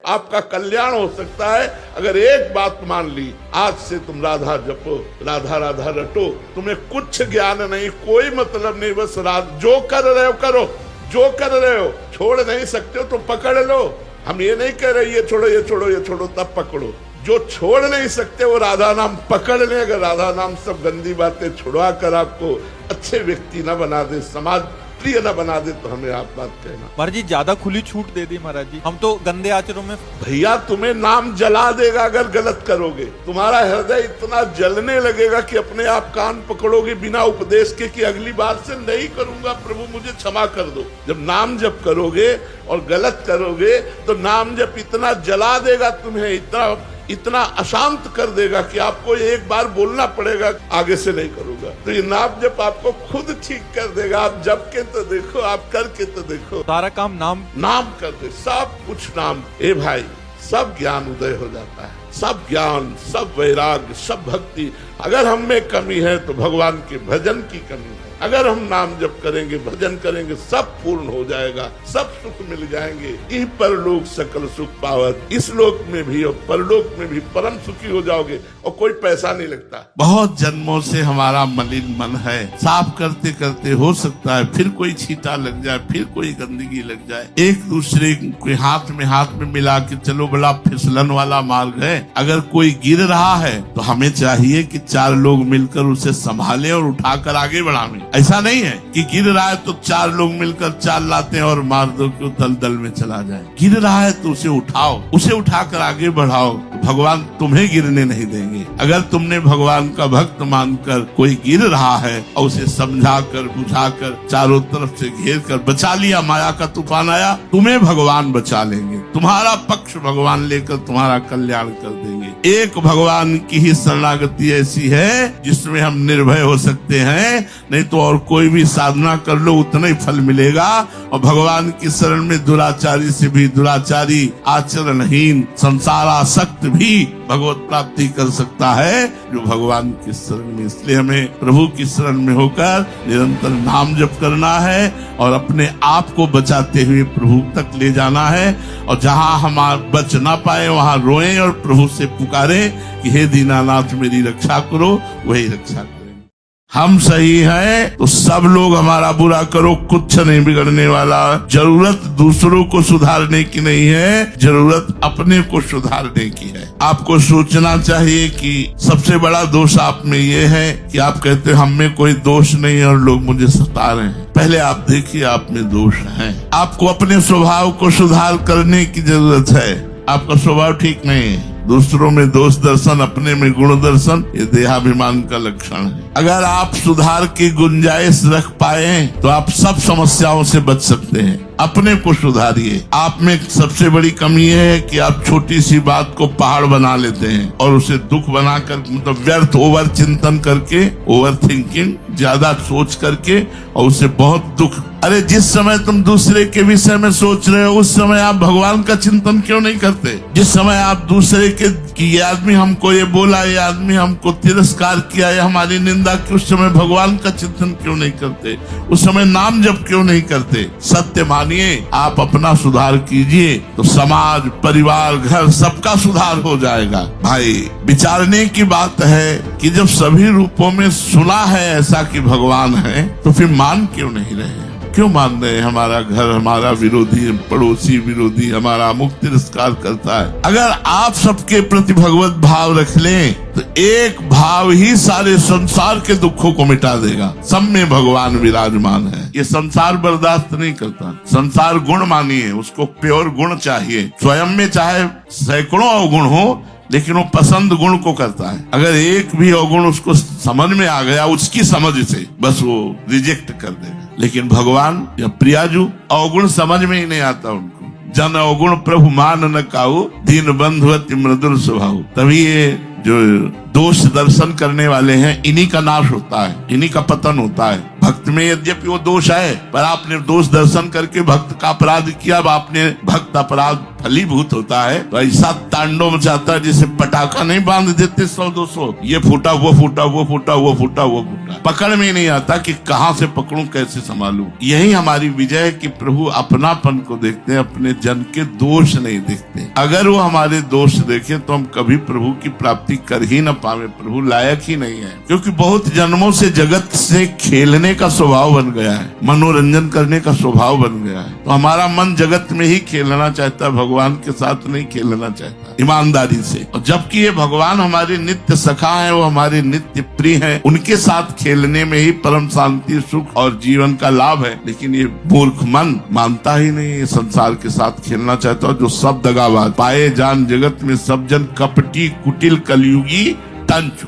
आपका कल्याण हो सकता है अगर एक बात मान ली, आज से तुम राधा जपो, राधा राधा रटो, तुम्हें कुछ ज्ञान नहीं, कोई मतलब नहीं, बस जो कर रहे हो करो, जो कर रहे हो, छोड़ नहीं सकते हो तो पकड़ लो। हम ये नहीं कह रहे ये छोड़ो ये छोड़ो ये छोड़ो, तब पकड़ो। जो छोड़ नहीं सकते वो राधा नाम पकड़ ले। अगर राधा नाम सब गंदी बातें छुड़वा कर आपको अच्छे व्यक्ति न बना दे, समाज प्रिय न बना दे, तो हमें आप बात कहना। महाराज जी ज्यादा खुली छूट दे दी महाराज जी, हम तो गंदे आचरणों में। भैया तुम्हें नाम जला देगा अगर गलत करोगे। तुम्हारा हृदय इतना जलने लगेगा कि अपने आप कान पकड़ोगे बिना उपदेश के कि अगली बार से नहीं करूंगा, प्रभु मुझे क्षमा कर दो। जब नाम जप करोगे और गलत करोगे तो नाम जप इतना जला देगा तुम्हें, इतना अशांत कर देगा कि आपको एक बार बोलना पड़ेगा आगे से नहीं करूंगा। तो ये नाम जप आपको खुद ठीक कर देगा। आप जप के तो देखो, आप करके तो देखो। सारा काम नाम कर दे, सब कुछ नाम। ए भाई, सब ज्ञान उदय हो जाता है, सब ज्ञान, सब वैराग्य, सब भक्ति। अगर हम में कमी है तो भगवान के भजन की कमी है। अगर हम नाम जप करेंगे, भजन करेंगे, सब पूर्ण हो जाएगा, सब सुख मिल जाएंगे। इह परलोक सकल सुख पावत, इस लोक में भी और परलोक में भी परम सुखी हो जाओगे और कोई पैसा नहीं लगता। बहुत जन्मों से हमारा मलिन मन है, साफ करते करते हो सकता है फिर कोई छींटा लग जाए, फिर कोई गंदगी लग जाए। एक दूसरे के हाथ में मिला के चलो, बड़ा फिसलन वाला मार्ग है। अगर कोई गिर रहा है तो हमें चाहिए कि 4 लोग मिलकर उसे संभालें और उठाकर आगे बढ़ाएं। ऐसा नहीं है कि गिर रहा है तो 4 लोग मिलकर चाल लाते हैं और मार दो कि दलदल में चला जाए। गिर रहा है तो उसे उठाओ, उसे उठाकर आगे बढ़ाओ, तो भगवान तुम्हें गिरने नहीं देंगे। अगर तुमने भगवान का भक्त मानकर कोई गिर रहा है और उसे समझाकर बुझाकर चारों तरफ से घेर कर बचा लिया, माया का तूफान आया, तुम्हें भगवान बचा लेंगे। तुम्हारा पक्ष भगवान लेकर तुम्हारा कल्याण कर देंगे। एक भगवान की ही शरणागति ऐसी है जिसमें हम निर्भय हो सकते हैं, नहीं तो और कोई भी साधना कर लो उतना ही फल मिलेगा। और भगवान की शरण में दुराचारी से भी दुराचारी, आचरणहीन, संसार आसक्त भी भगवत प्राप्ति कर सकता है जो भगवान की शरण में। इसलिए हमें प्रभु की शरण में होकर निरंतर नाम जप करना है और अपने आप को बचाते हुए प्रभु तक ले जाना है। और जहाँ हम बच ना पाए वहाँ रोएं और प्रभु से पुकारें कि हे दीनानाथ मेरी रक्षा करो, वही रक्षा करो। हम सही हैं तो सब लोग हमारा बुरा करो, कुछ नहीं बिगड़ने वाला। जरूरत दूसरों को सुधारने की नहीं है, जरूरत अपने को सुधारने की है। आपको सोचना चाहिए कि सबसे बड़ा दोष आप में ये है कि आप कहते हैं हम में कोई दोष नहीं है और लोग मुझे सता रहे हैं। पहले आप देखिए आप में दोष है। आपको अपने स्वभाव को सुधार करने की जरूरत है। आपका स्वभाव ठीक नहीं है। दूसरों में दोष दर्शन, अपने में गुण दर्शन, ये देहाभिमान का लक्षण है। अगर आप सुधार की गुंजाइश रख पाए तो आप सब समस्याओं से बच सकते हैं। अपने को सुधारिए। आप में सबसे बड़ी कमी है कि आप छोटी सी बात को पहाड़ बना लेते हैं और उसे दुख बनाकर, मतलब व्यर्थ ओवर चिंतन करके, ओवर थिंकिंग, ज्यादा सोच करके, और उसे बहुत दुख। अरे जिस समय तुम दूसरे के विषय में सोच रहे हो उस समय आप भगवान का चिंतन क्यों नहीं करते? जिस समय आप दूसरे के कि ये आदमी हमको ये बोला, ये आदमी हमको तिरस्कार किया, ये हमारी निंदा की, उस समय भगवान का चिंतन क्यों नहीं करते? उस समय नाम जप क्यों नहीं करते? सत्य मानिए, आप अपना सुधार कीजिए तो समाज, परिवार, घर सबका सुधार हो जाएगा। भाई विचारने की बात है कि जब सभी रूपों में सुना है ऐसा कि भगवान है तो फिर मान क्यों नहीं रहे? क्यों मान रहे हैं? हमारा घर हमारा विरोधी, पड़ोसी विरोधी, हमारा अमुक तिरस्कार करता है। अगर आप सबके प्रति भगवत भाव रख लें तो एक भाव ही सारे संसार के दुखों को मिटा देगा। सब में भगवान विराजमान है। ये संसार बर्दाश्त नहीं करता। संसार गुण मानिए, उसको प्योर गुण चाहिए। स्वयं में चाहे सैकड़ों अवगुण हो लेकिन वो पसंद गुण को करता है। अगर एक भी अवगुण उसको समझ में आ गया उसकी समझ से, बस वो रिजेक्ट कर देगा। लेकिन भगवान या प्रियाजू अवगुण समझ में ही नहीं आता उनको। जन अवगुण प्रभु मान न काऊ, दीन बंधु अति मृदुल स्वभाव। तभी ये जो दोष दर्शन करने वाले हैं, इन्हीं का नाश होता है, इन्हीं का पतन होता है। भक्त में यद्यपि वो दोष है, पर आपने दोष दर्शन करके भक्त का अपराध किया, अब आपने भक्त अपराध फलीभूत होता है तो ऐसा तांडव मचाता है जिसे पटाखा नहीं बांध देते 100-200, ये फूटा वो फूटा वो फूटा वो फूटा वो फूटा, पकड़ में नहीं आता कि कहां से पकड़ूं कैसे संभालूं। यही हमारी विजय है कि प्रभु अपनापन को देखते हैं, अपने जन के दोष नहीं देखते। अगर वो हमारे दोष देखे तो हम कभी प्रभु की प्राप्ति कर ही न पावे, प्रभु लायक ही नहीं है। क्योंकि बहुत जन्मों से जगत से खेलने का स्वभाव बन गया है, मनोरंजन करने का स्वभाव बन गया है, तो हमारा मन जगत में ही खेलना चाहता है, भगवान के साथ नहीं खेलना चाहता ईमानदारी से। और जबकि ये भगवान हमारे नित्य सखा है, वो हमारे नित्य प्रिय है, उनके साथ खेलने में ही परम शांति सुख और जीवन का लाभ है। लेकिन ये मूर्ख मन मानता ही नहीं, ये संसार के साथ खेलना चाहता है। जो सब दगाबाज पाए जान जगत में सब जन कपटी कुटिल कलयुगी तंचु।